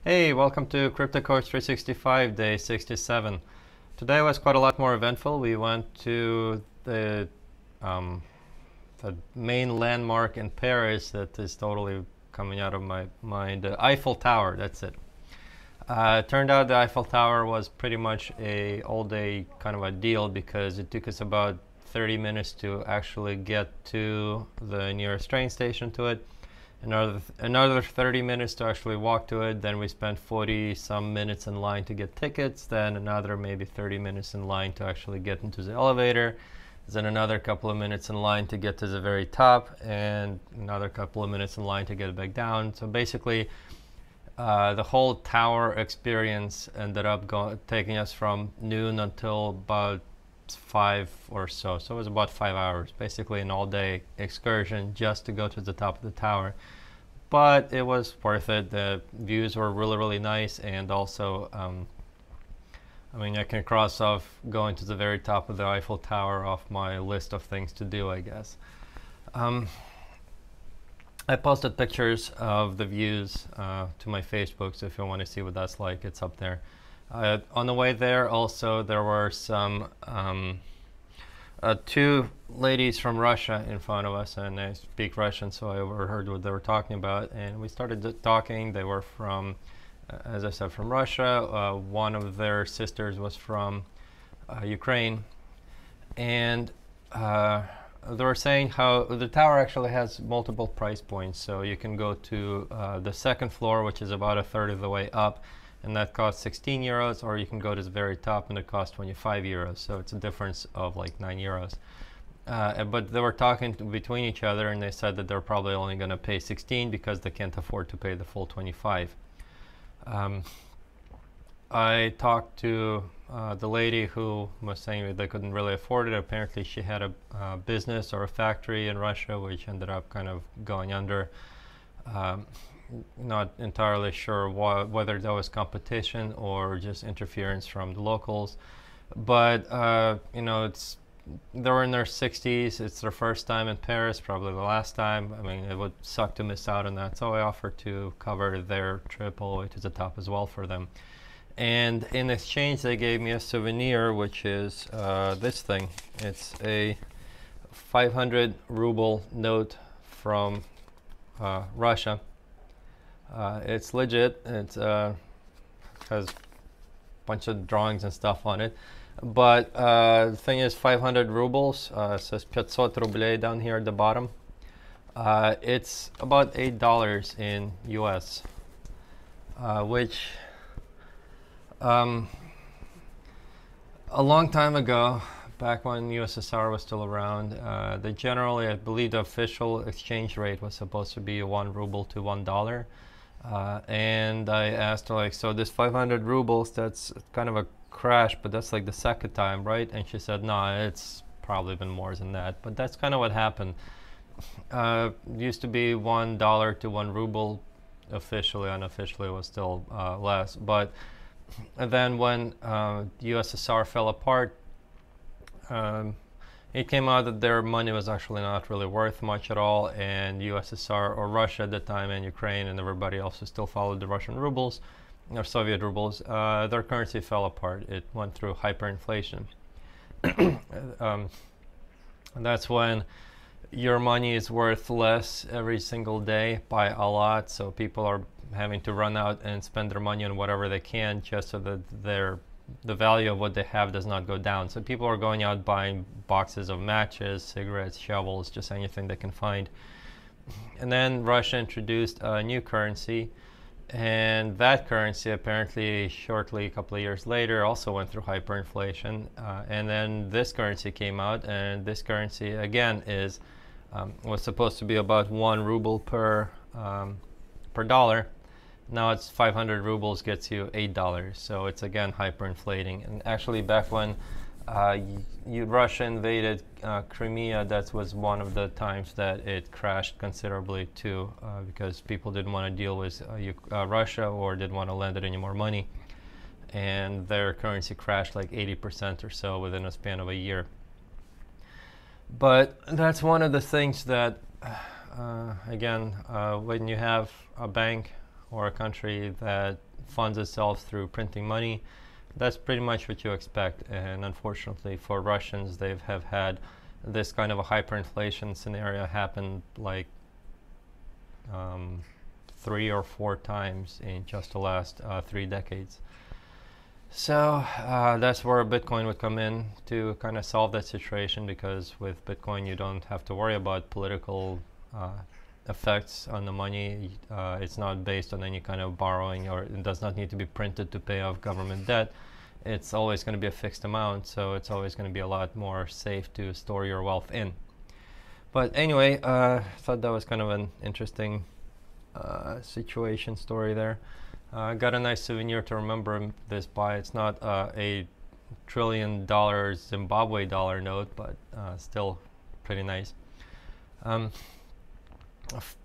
Hey, welcome to CryptoCoach365 day 67. Today was quite a lot more eventful. We went to um, the main landmark in Paris that is totally coming out of my mind, the Eiffel Tower, that's it. Turned out the Eiffel Tower was pretty much a all-day kind of a deal because it took us about 30 minutes to actually get to the nearest train station to it. Another 30 minutes to actually walk to it. Then we spent 40 some minutes in line to get tickets. Then another maybe 30 minutes in line to actually get into the elevator. Then another couple of minutes in line to get to the very top, and another couple of minutes in line to get back down. So basically, the whole tower experience ended up taking us from noon until about 5 or so. So it was about 5 hours, basically an all-day excursion just to go to the top of the tower. But it was worth it. The views were really, really nice, and also, I mean, I can cross off going to the very top of the Eiffel Tower off my list of things to do, I guess. I posted pictures of the views to my Facebook, so if you want to see what that's like, it's up there. On the way there, also, there were some two ladies from Russia in front of us, and I speak Russian, so I overheard what they were talking about, and we started talking. They were from, as I said, from Russia. One of their sisters was from Ukraine, and they were saying how the tower actually has multiple price points, so you can go to the second floor, which is about a third of the way up, and that costs 16 euros, or you can go to the very top and it costs 25 euros. So it's a difference of like 9 euros. But they were talking between each other, and they said that they're probably only going to pay 16 because they can't afford to pay the full 25. I talked to the lady who was saying that they couldn't really afford it. Apparently she had a business or a factory in Russia which ended up kind of going under. Not entirely sure whether that was competition or just interference from the locals, but you know, they were in their 60s. It's their first time in Paris, probably the last time. I mean, it would suck to miss out on that, so I offered to cover their trip all the way to the top as well for them. And in exchange, they gave me a souvenir, which is this thing. It's a 500 ruble note from Russia. It's legit. It has a bunch of drawings and stuff on it. But the thing is, 500 rubles, it says 500 rublей down here at the bottom. It's about $8 in US, which a long time ago, back when USSR was still around, they generally, I believe the official exchange rate was supposed to be 1 ruble to $1. And I asked her, like, so this 500 rubles, that's kind of a crash, but that's like the second time, right? And she said, no, it's probably been more than that. But that's kind of what happened. It used to be $1 to 1 ruble officially. Unofficially it was still less. But then when USSR fell apart, it came out that their money was actually not really worth much at all, and USSR, or Russia at the time, and Ukraine and everybody else who still followed the Russian rubles, or Soviet rubles, their currency fell apart. It went through hyperinflation. That's when your money is worth less every single day by a lot, so people are having to run out and spend their money on whatever they can just so that the value of what they have does not go down. So people are going out buying boxes of matches, cigarettes, shovels, just anything they can find. And then Russia introduced a new currency, and that currency apparently shortly, a couple of years later, also went through hyperinflation. And then this currency came out, and this currency again was supposed to be about 1 ruble per dollar. Now it's 500 rubles gets you $8, so it's again hyperinflating. And actually, back when Russia invaded Crimea, that was one of the times that it crashed considerably too, because people didn't want to deal with Russia or didn't want to lend it any more money, and their currency crashed like 80% or so within a span of a year. But that's one of the things that, again, when you have a bank or a country that funds itself through printing money, that's pretty much what you expect. And unfortunately for Russians, they have had this kind of a hyperinflation scenario happen like 3 or 4 times in just the last 3 decades. So that's where Bitcoin would come in to kind of solve that situation, because with Bitcoin you don't have to worry about political effects on the money. It's not based on any kind of borrowing, or it does not need to be printed to pay off government debt. It's always going to be a fixed amount, so it's always going to be a lot more safe to store your wealth in. But anyway, I thought that was kind of an interesting situation story there. Got a nice souvenir to remember this by. It's not a $1 trillion Zimbabwe dollar note, but still pretty nice.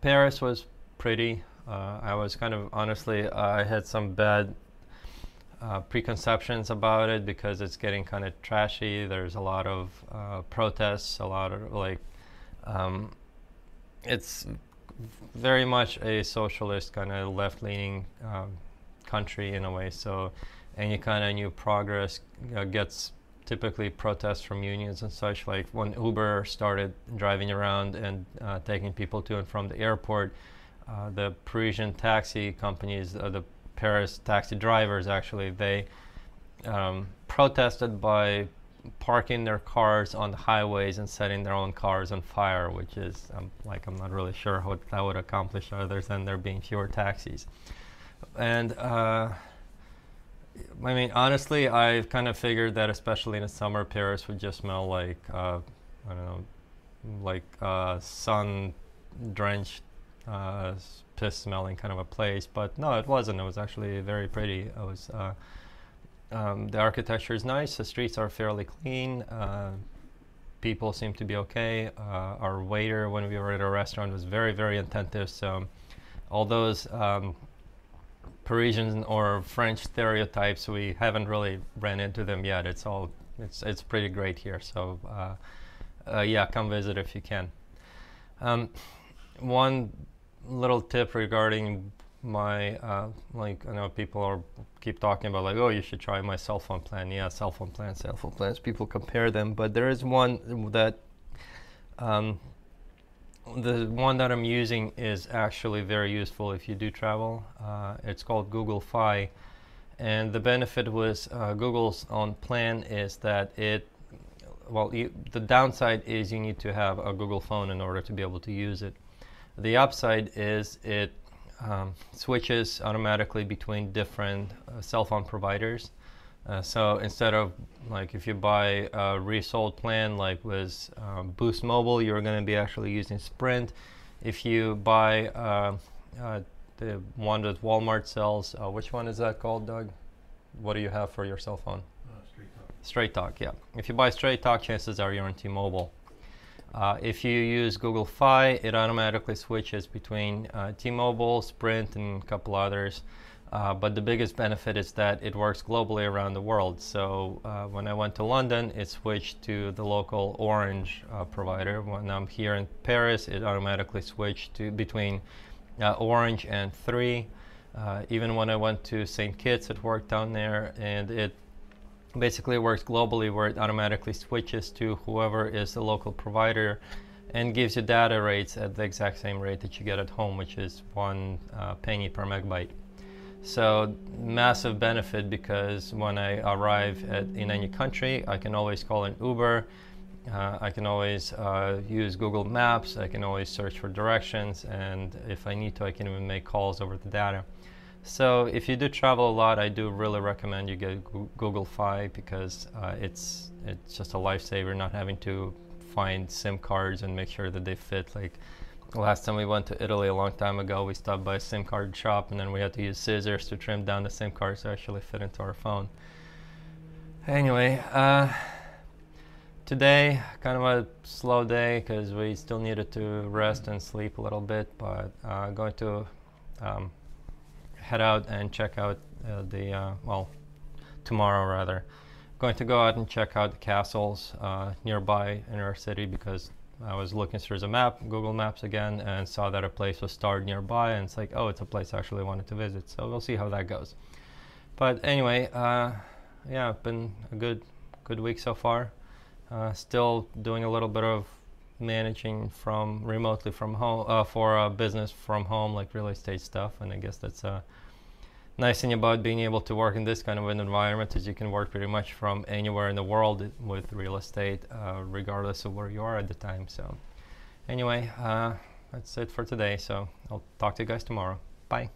Paris was pretty. I was kind of, honestly, I had some bad preconceptions about it because it's getting kind of trashy. There's a lot of protests, a lot of like, it's very much a socialist kind of left-leaning country in a way. So any kind of new progress gets typically protests from unions and such. Like when Uber started driving around and taking people to and from the airport, the Parisian taxi companies, the Paris taxi drivers actually, they protested by parking their cars on the highways and setting their own cars on fire, which is like, I'm not really sure what that would accomplish other than there being fewer taxis. And I mean, honestly, I've kind of figured that especially in the summer, Paris would just smell like I don't know, like sun-drenched, piss-smelling kind of a place. But no, it wasn't. It was actually very pretty. It was the architecture is nice. The streets are fairly clean. People seem to be okay. Our waiter, when we were at a restaurant, was very, very attentive. So all those Parisian or French stereotypes, we haven't really ran into them yet. It's pretty great here. So yeah, come visit if you can. One little tip regarding my like, I know people keep talking about like, oh, you should try my cell phone plan. Yeah, cell phone plans. People compare them, but there is one that the one that I'm using is actually very useful if you do travel. It's called Google Fi, and the benefit with Google's own plan is that the downside is you need to have a Google phone in order to be able to use it. The upside is it switches automatically between different cell phone providers. So instead of, like, if you buy a resold plan like with Boost Mobile, you're going to be actually using Sprint. If you buy the one that Walmart sells, which one is that called, Doug? What do you have for your cell phone? Straight Talk, yeah. If you buy Straight Talk, chances are you're on T-Mobile. If you use Google Fi, it automatically switches between T-Mobile, Sprint, and a couple others. But the biggest benefit is that it works globally around the world. So when I went to London, it switched to the local Orange provider. When I'm here in Paris, it automatically switched to between Orange and 3. Even when I went to St. Kitts, it worked down there, and it basically works globally, where it automatically switches to whoever is the local provider and gives you data rates at the exact same rate that you get at home, which is 1 penny per megabyte. So massive benefit, because when I arrive in any country, I can always call an Uber. I can always use Google Maps. I can always search for directions, and if I need to, I can even make calls over the data. So if you do travel a lot, I do really recommend you get Google Fi, because it's just a lifesaver not having to find SIM cards and make sure that they fit. Like last time we went to Italy a long time ago, we stopped by a SIM card shop, and then we had to use scissors to trim down the SIM cards to actually fit into our phone. Anyway, today kind of a slow day because we still needed to rest and sleep a little bit, but going to head out and check out tomorrow rather. Going to go out and check out the castles nearby in our city, because I was looking through the map, Google Maps again, and saw that a place was starred nearby, and it's like, oh, it's a place I actually wanted to visit. So we'll see how that goes. But anyway, yeah, been a good week so far. Still doing a little bit of managing remotely from home for a business from home, like real estate stuff, and I guess that's a nice thing about being able to work in this kind of an environment is you can work pretty much from anywhere in the world with real estate, regardless of where you are at the time. So anyway, that's it for today. So I'll talk to you guys tomorrow. Bye.